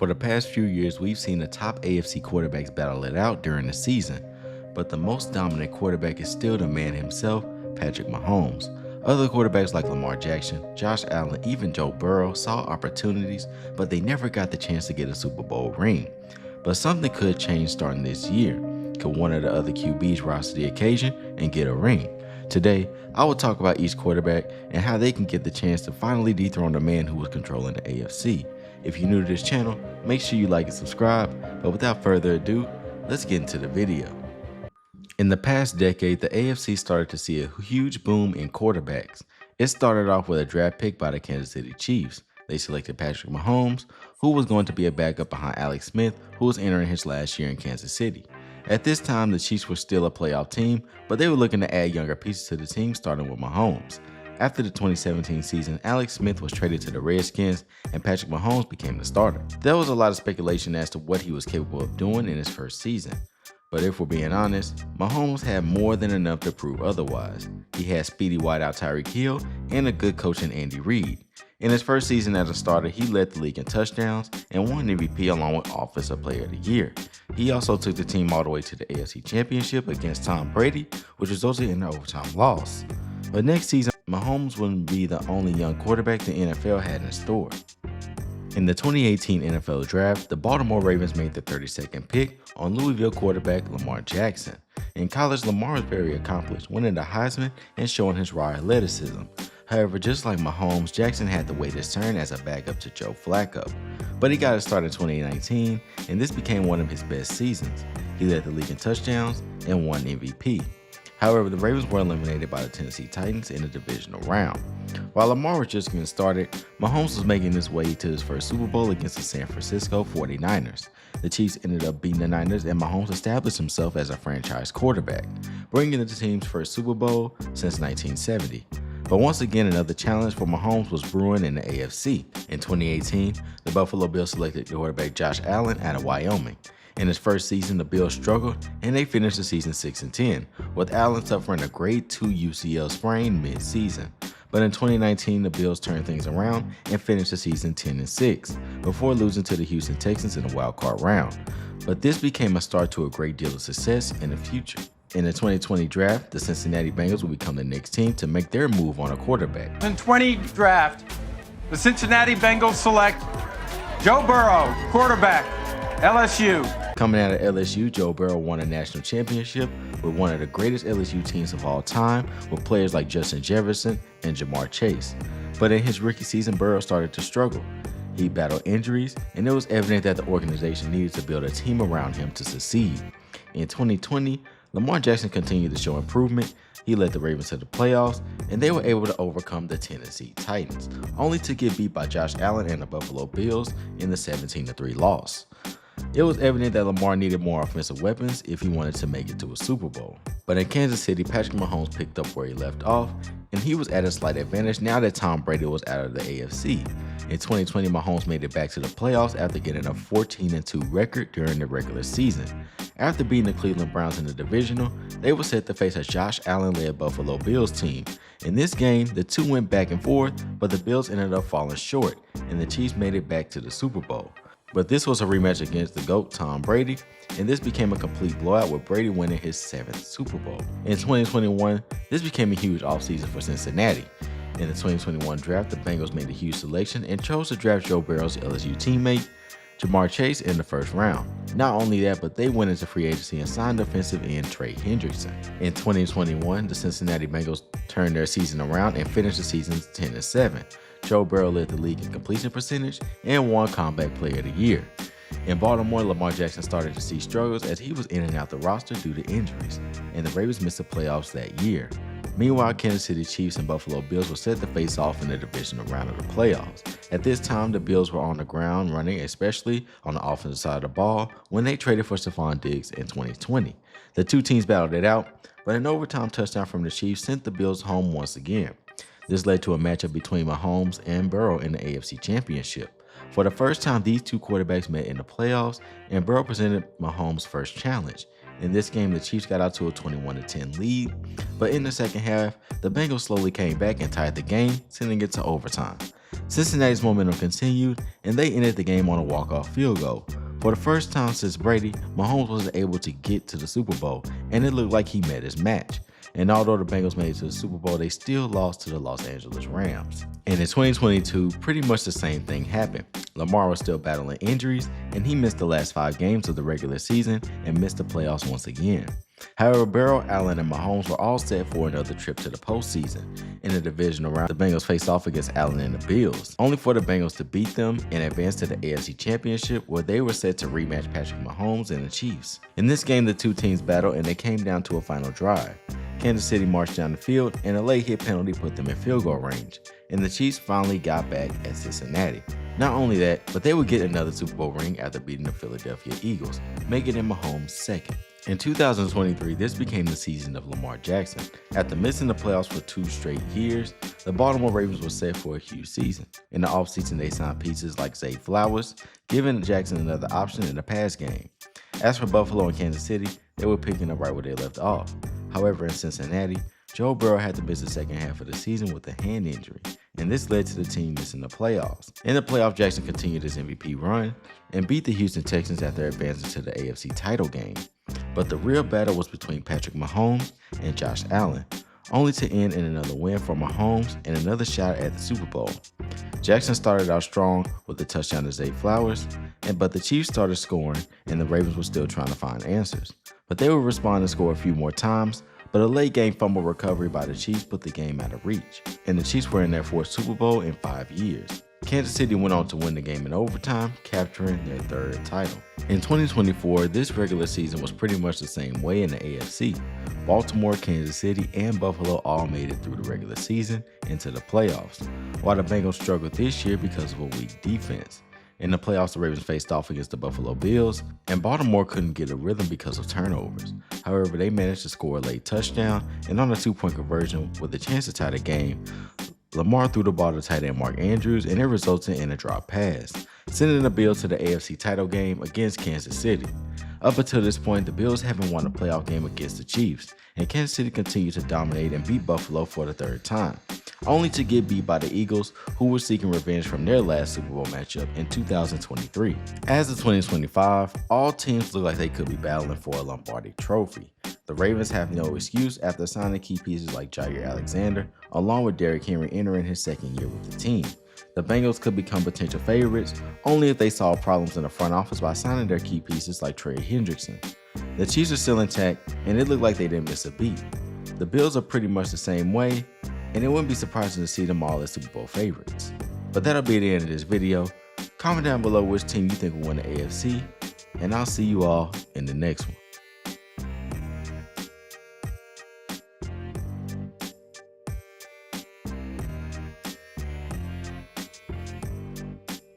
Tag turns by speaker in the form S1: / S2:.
S1: For the past few years, we've seen the top AFC quarterbacks battle it out during the season, but the most dominant quarterback is still the man himself, Patrick Mahomes. Other quarterbacks like Lamar Jackson, Josh Allen, even Joe Burrow saw opportunities, but they never got the chance to get a Super Bowl ring. But something could change starting this year. Could one of the other QBs rise to the occasion and get a ring? Today, I will talk about each quarterback and how they can get the chance to finally dethrone the man who was controlling the AFC. If you're new to this channel, make sure you like and subscribe, but without further ado, let's get into the video. In the past decade, the AFC started to see a huge boom in quarterbacks. It started off with a draft pick by the Kansas City Chiefs. They selected Patrick Mahomes, who was going to be a backup behind Alex Smith, who was entering his last year in Kansas City. At this time, the Chiefs were still a playoff team, but they were looking to add younger pieces to the team, starting with Mahomes. After the 2017 season, Alex Smith was traded to the Redskins and Patrick Mahomes became the starter. There was a lot of speculation as to what he was capable of doing in his first season. But if we're being honest, Mahomes had more than enough to prove otherwise. He had speedy wideout Tyreek Hill and a good coach in Andy Reid. In his first season as a starter, he led the league in touchdowns and won MVP along with Offensive Player of the Year. He also took the team all the way to the AFC Championship against Tom Brady, which resulted in an overtime loss. But next season, Mahomes wouldn't be the only young quarterback the NFL had in store. In the 2018 NFL Draft, the Baltimore Ravens made the 32nd pick on Louisville quarterback Lamar Jackson. In college, Lamar was very accomplished, winning the Heisman and showing his raw athleticism. However, just like Mahomes, Jackson had to wait his turn as a backup to Joe Flacco. But he got his start in 2019, and this became one of his best seasons. He led the league in touchdowns and won MVP. However, the Ravens were eliminated by the Tennessee Titans in the divisional round. While Lamar was just getting started, Mahomes was making his way to his first Super Bowl against the San Francisco 49ers. The Chiefs ended up beating the Niners, and Mahomes established himself as a franchise quarterback, bringing the team's first Super Bowl since 1970. But once again, another challenge for Mahomes was brewing in the AFC. In 2018, the Buffalo Bills selected quarterback Josh Allen out of Wyoming. In his first season, the Bills struggled, and they finished the season 6-10, with Allen suffering a grade 2 UCL sprain mid-season. But in 2019, the Bills turned things around and finished the season 10-6, before losing to the Houston Texans in the wild-card round. But this became a start to a great deal of success in the future. In the 2020 draft, the Cincinnati Bengals will become the next team to make their move on a quarterback.
S2: In 2020 draft, the Cincinnati Bengals select Joe Burrow, quarterback, LSU.
S1: Coming out of LSU, Joe Burrow won a national championship with one of the greatest LSU teams of all time, with players like Justin Jefferson and Jamar Chase. But in his rookie season, Burrow started to struggle. He battled injuries, and it was evident that the organization needed to build a team around him to succeed. In 2020, Lamar Jackson continued to show improvement. He led the Ravens to the playoffs, and they were able to overcome the Tennessee Titans, only to get beat by Josh Allen and the Buffalo Bills in the 17-3 loss. It was evident that Lamar needed more offensive weapons if he wanted to make it to a Super Bowl. But in Kansas City, Patrick Mahomes picked up where he left off, and he was at a slight advantage now that Tom Brady was out of the AFC. In 2020, Mahomes made it back to the playoffs after getting a 14-2 record during the regular season. After beating the Cleveland Browns in the divisional, they were set to face a Josh Allen-led Buffalo Bills team. In this game, the two went back and forth, but the Bills ended up falling short, and the Chiefs made it back to the Super Bowl. But this was a rematch against the GOAT, Tom Brady, and this became a complete blowout with Brady winning his 7th Super Bowl. In 2021, this became a huge offseason for Cincinnati. In the 2021 draft, the Bengals made a huge selection and chose to draft Joe Burrow's LSU teammate, Jamar Chase, in the first round. Not only that, but they went into free agency and signed defensive end Trey Hendrickson. In 2021, the Cincinnati Bengals turned their season around and finished the season 10-7. Joe Burrow led the league in completion percentage and won Comeback Player of the Year. In Baltimore, Lamar Jackson started to see struggles as he was in and out the roster due to injuries, and the Ravens missed the playoffs that year. Meanwhile, Kansas City Chiefs and Buffalo Bills were set to face off in the divisional round of the playoffs. At this time, the Bills were on the ground running, especially on the offensive side of the ball, when they traded for Stephon Diggs in 2020. The two teams battled it out, but an overtime touchdown from the Chiefs sent the Bills home once again. This led to a matchup between Mahomes and Burrow in the AFC Championship. For the first time, these two quarterbacks met in the playoffs, and Burrow presented Mahomes' first challenge. In this game, the Chiefs got out to a 21-10 lead, but in the second half, the Bengals slowly came back and tied the game, sending it to overtime. Cincinnati's momentum continued, and they ended the game on a walk-off field goal. For the first time since Brady, Mahomes was able to get to the Super Bowl, and it looked like he met his match. And although the Bengals made it to the Super Bowl, they still lost to the Los Angeles Rams. And in 2022, pretty much the same thing happened. Lamar was still battling injuries, and he missed the last 5 games of the regular season and missed the playoffs once again. However, Burrow, Allen, and Mahomes were all set for another trip to the postseason. In the divisional round, the Bengals faced off against Allen and the Bills, only for the Bengals to beat them and advance to the AFC Championship, where they were set to rematch Patrick Mahomes and the Chiefs. In this game, the two teams battled, and they came down to a final drive. Kansas City marched down the field, and a late hit penalty put them in field goal range, and the Chiefs finally got back at Cincinnati. Not only that, but they would get another Super Bowl ring after beating the Philadelphia Eagles, making it Mahomes' second. In 2023, this became the season of Lamar Jackson. After missing the playoffs for 2 straight years, the Baltimore Ravens were set for a huge season. In the offseason, they signed pieces like Zay Flowers, giving Jackson another option in the pass game. As for Buffalo and Kansas City, they were picking up right where they left off. However, in Cincinnati, Joe Burrow had to miss the second half of the season with a hand injury, and this led to the team missing the playoffs. In the playoffs, Jackson continued his MVP run and beat the Houston Texans after advancing to the AFC title game. But the real battle was between Patrick Mahomes and Josh Allen, only to end in another win for Mahomes and another shot at the Super Bowl. Jackson started out strong with a touchdown to Zay Flowers, but the Chiefs started scoring and the Ravens were still trying to find answers. But they would respond and score a few more times, but a late game fumble recovery by the Chiefs put the game out of reach, and the Chiefs were in their 4th Super Bowl in 5 years. Kansas City went on to win the game in overtime, capturing their 3rd title. In 2024, this regular season was pretty much the same way in the AFC. Baltimore, Kansas City, and Buffalo all made it through the regular season into the playoffs, while the Bengals struggled this year because of a weak defense. In the playoffs, the Ravens faced off against the Buffalo Bills, and Baltimore couldn't get a rhythm because of turnovers. However, they managed to score a late touchdown, and on a 2-point conversion with a chance to tie the game, Lamar threw the ball to tight end Mark Andrews, and it resulted in a drop pass, sending the Bills to the AFC title game against Kansas City. Up until this point, the Bills haven't won a playoff game against the Chiefs, and Kansas City continued to dominate and beat Buffalo for the 3rd time, only to get beat by the Eagles, who were seeking revenge from their last Super Bowl matchup in 2023. As of 2025, all teams look like they could be battling for a Lombardi trophy. The Ravens have no excuse after signing key pieces like Jair Alexander, along with Derrick Henry entering his 2nd year with the team. The Bengals could become potential favorites only if they solve problems in the front office by signing their key pieces like Trey Hendrickson. The Chiefs are still intact, and it looked like they didn't miss a beat. The Bills are pretty much the same way, and it wouldn't be surprising to see them all as Super Bowl favorites. But that'll be the end of this video. Comment down below which team you think will win the AFC, and I'll see you all in the next one.